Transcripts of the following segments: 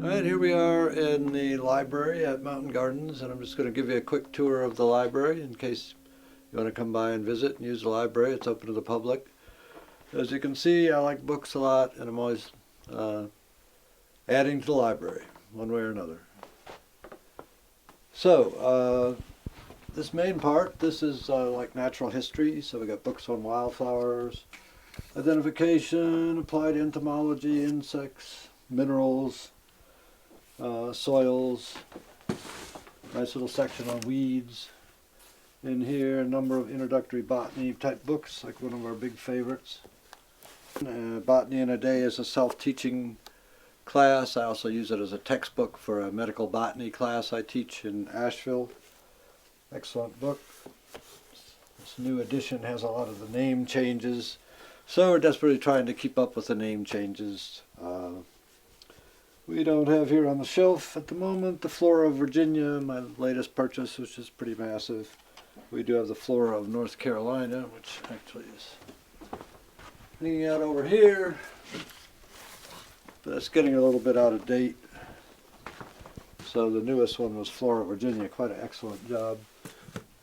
All right, here we are in the library at Mountain Gardens, and I'm just going to give you a quick tour of the library in case you want to come by and visit and use the library. It's open to the public. As you can see, I like books a lot, and I'm always adding to the library one way or another. So, this main part, this is like natural history. So we got books on wildflowers, identification, applied entomology, insects, minerals, soils, nice little section on weeds. In here, a number of introductory botany type books, like one of our big favorites. Botany in a Day is a self-teaching class. I also use it as a textbook for a medical botany class I teach in Asheville. Excellent book. This new edition has a lot of the name changes, so we're desperately trying to keep up with the name changes. We don't have here on the shelf at the moment the Flora of Virginia, my latest purchase, which is pretty massive. We do have the Flora of North Carolina, which actually is hanging out over here. But that's getting a little bit out of date. So the newest one was Flora of Virginia, quite an excellent job.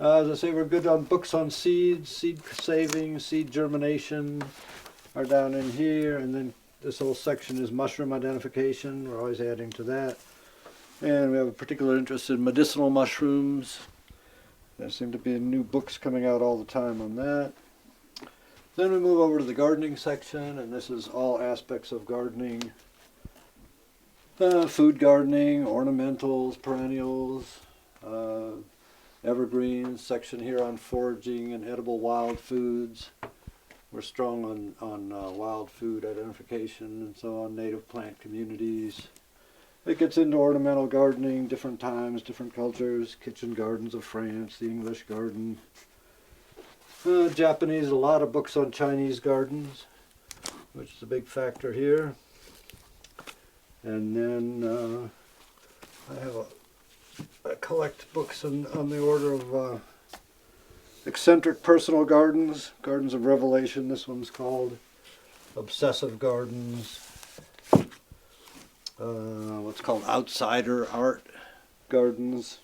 As I say, we're good on books on seeds, seed saving, seed germination are down in here, and then this whole section is mushroom identification. We're always adding to that. And we have a particular interest in medicinal mushrooms. There seem to be new books coming out all the time on that. Then we move over to the gardening section, and this is all aspects of gardening. Food gardening, ornamentals, perennials, evergreens, section here on foraging and edible wild foods. We're strong on wild food identification and so on, native plant communities. It gets into ornamental gardening, different times, different cultures, kitchen gardens of France, the English garden. Japanese, a lot of books on Chinese gardens, which is a big factor here. And then I collect books on the order of eccentric personal gardens, gardens of revelation, this one's called. Obsessive gardens. What's called outsider art gardens,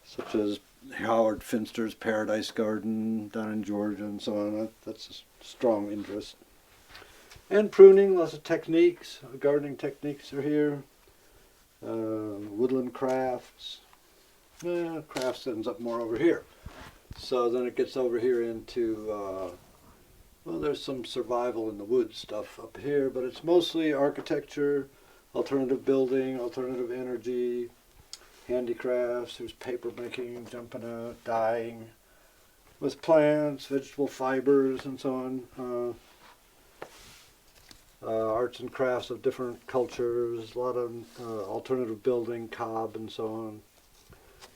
such as Howard Finster's Paradise Garden down in Georgia and so on. That's a strong interest. And pruning, lots of techniques, gardening techniques are here. Woodland crafts. Crafts ends up more over here. So then it gets over here into, well, there's some survival in the woods stuff up here, but it's mostly architecture, alternative building, alternative energy, handicrafts. There's paper making, jumping out, dyeing with plants, vegetable fibers, and so on. Arts and crafts of different cultures, a lot of alternative building, cob, and so on.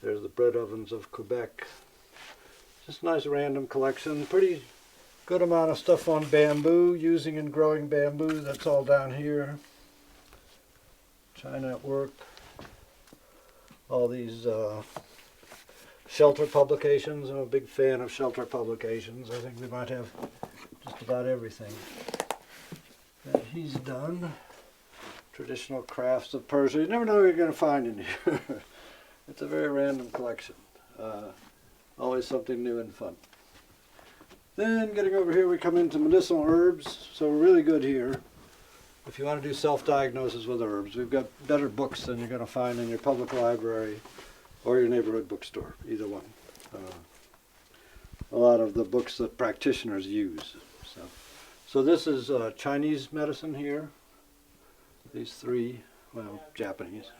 There's the bread ovens of Quebec. Just a nice random collection. Pretty good amount of stuff on bamboo, using and growing bamboo. That's all down here. China at work. All these shelter publications. I'm a big fan of shelter publications. I think we might have just about everything that he's done. Traditional crafts of Persia. You never know what you're going to find in here. It's a very random collection. Always something new and fun. Then getting over here, we come into medicinal herbs. So we're really good here. If you want to do self-diagnosis with herbs, we've got better books than you're going to find in your public library or your neighborhood bookstore, either one. A lot of the books that practitioners use. So this is Chinese medicine here. These three, well, Japanese.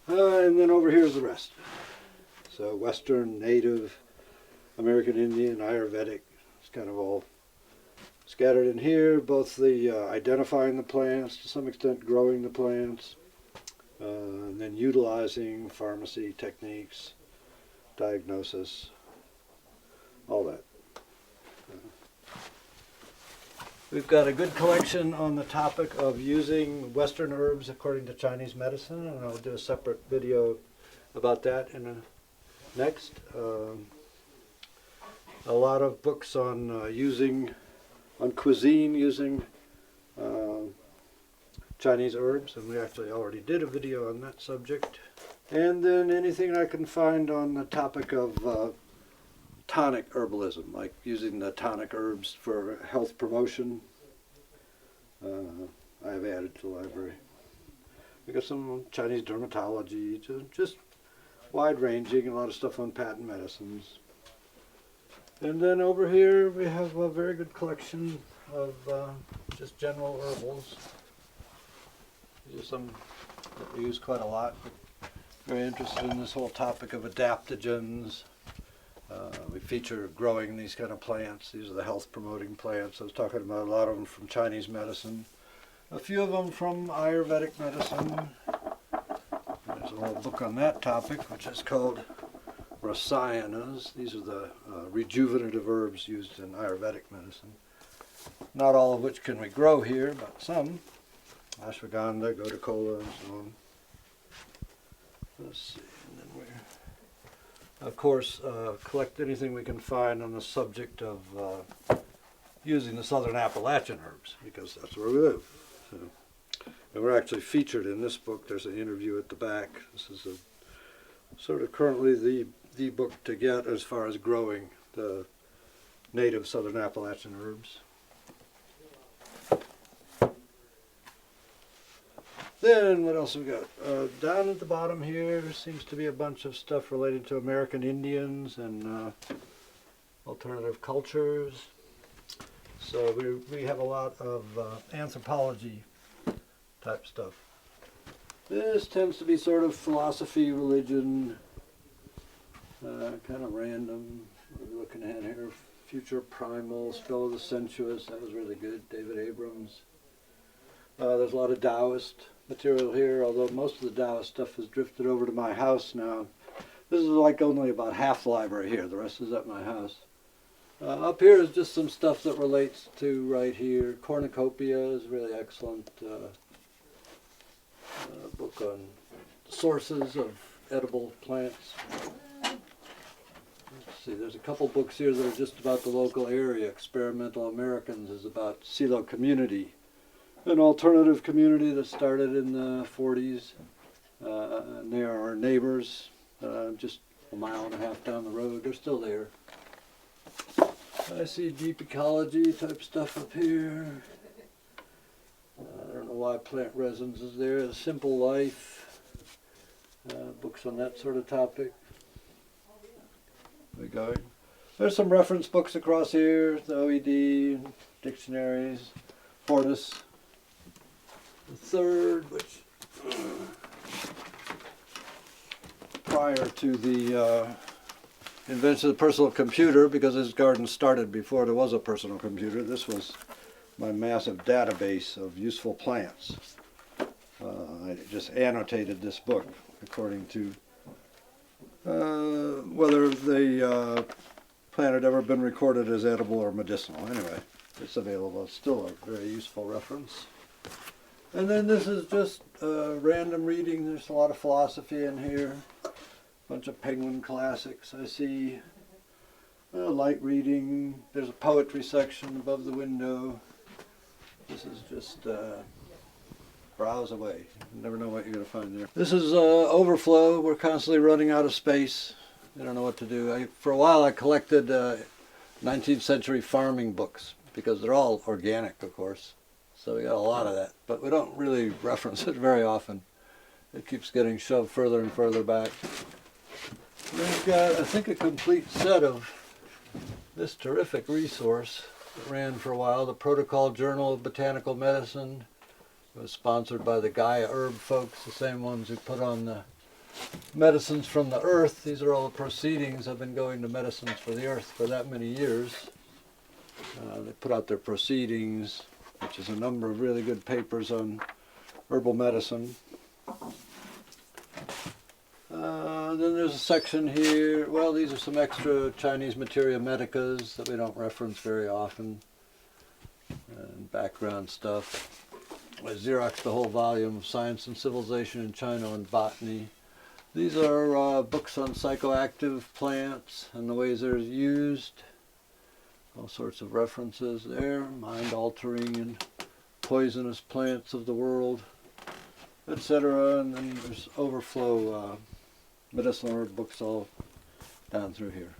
And then over here is the rest. So Western, Native, American Indian, Ayurvedic. It's kind of all scattered in here. Both the identifying the plants, to some extent growing the plants, and then utilizing pharmacy techniques, diagnosis, all that. We've got a good collection on the topic of using Western herbs according to Chinese medicine, and I'll do a separate video about that in a next. A lot of books on cuisine using Chinese herbs, and we actually already did a video on that subject. And then anything I can find on the topic of tonic herbalism, like using the tonic herbs for health promotion, I've added to the library. We got some Chinese dermatology, just wide-ranging, a lot of stuff on patent medicines. And then over here we have a very good collection of just general herbals. These are some that we use quite a lot. Very interested in this whole topic of adaptogens. We feature growing these kind of plants. These are the health promoting plants. I was talking about a lot of them from Chinese medicine. A few of them from Ayurvedic medicine. There's a whole book on that topic, which is called Rasayanas. These are the rejuvenative herbs used in Ayurvedic medicine. Not all of which can we grow here, but some. Ashwagandha, Godakola, and so on. Let's see, and then we, of course, collect anything we can find on the subject of using the southern Appalachian herbs, because that's where we live. So, and we're actually featured in this book. There's an interview at the back. This is sort of currently the book to get as far as growing the native southern Appalachian herbs. Then what else have we got? Down at the bottom here seems to be a bunch of stuff related to American Indians and alternative cultures. So we have a lot of anthropology type stuff. This tends to be sort of philosophy, religion, kind of random. What are we looking at here? Future Primal, Spell of the Sensuous, that was really good, David Abrams. There's a lot of Taoist material here, although most of the Taoist stuff has drifted over to my house now. This is like only about half the library here, the rest is at my house. Up here is just some stuff that relates to right here. Cornucopia is really excellent. Book on sources of edible plants. Let's see, there's a couple books here that are just about the local area. Experimental Americans is about Silo community, an alternative community that started in the 40s. And they are our neighbors, just a mile and a half down the road. They're still there. I see deep ecology type stuff up here. I don't know why plant resins is there. The Simple Life, books on that sort of topic. We're going. There's some reference books across here, the OED, dictionaries, Fortis the Third, which prior to the invention of the personal computer, because this garden started before there was a personal computer, this was my massive database of useful plants. I just annotated this book according to whether the plant had ever been recorded as edible or medicinal. Anyway, it's available. It's still a very useful reference. And then this is just random reading. There's a lot of philosophy in here. A bunch of Penguin classics. I see light reading. There's a poetry section above the window. This is just browse away. You never know what you're going to find there. This is Overflow. We're constantly running out of space. I don't know what to do. For a while I collected 19th century farming books, because they're all organic, of course. So we got a lot of that, but we don't really reference it very often. It keeps getting shoved further and further back. We've got, I think, a complete set of this terrific resource that ran for a while, the Protocol Journal of Botanical Medicine. It was sponsored by the Gaia Herb folks, the same ones who put on the Medicines from the Earth. These are all the proceedings. I've been going to Medicines for the Earth for that many years. They put out their proceedings, which is a number of really good papers on herbal medicine. Then there's a section here. Well, these are some extra Chinese materia medicas that we don't reference very often. And background stuff. I Xeroxed the whole volume of Science and Civilization in China and Botany. These are books on psychoactive plants and the ways they're used. All sorts of references there, mind-altering and poisonous plants of the world, etc. And then there's Overflow medicinal herb books all down through here.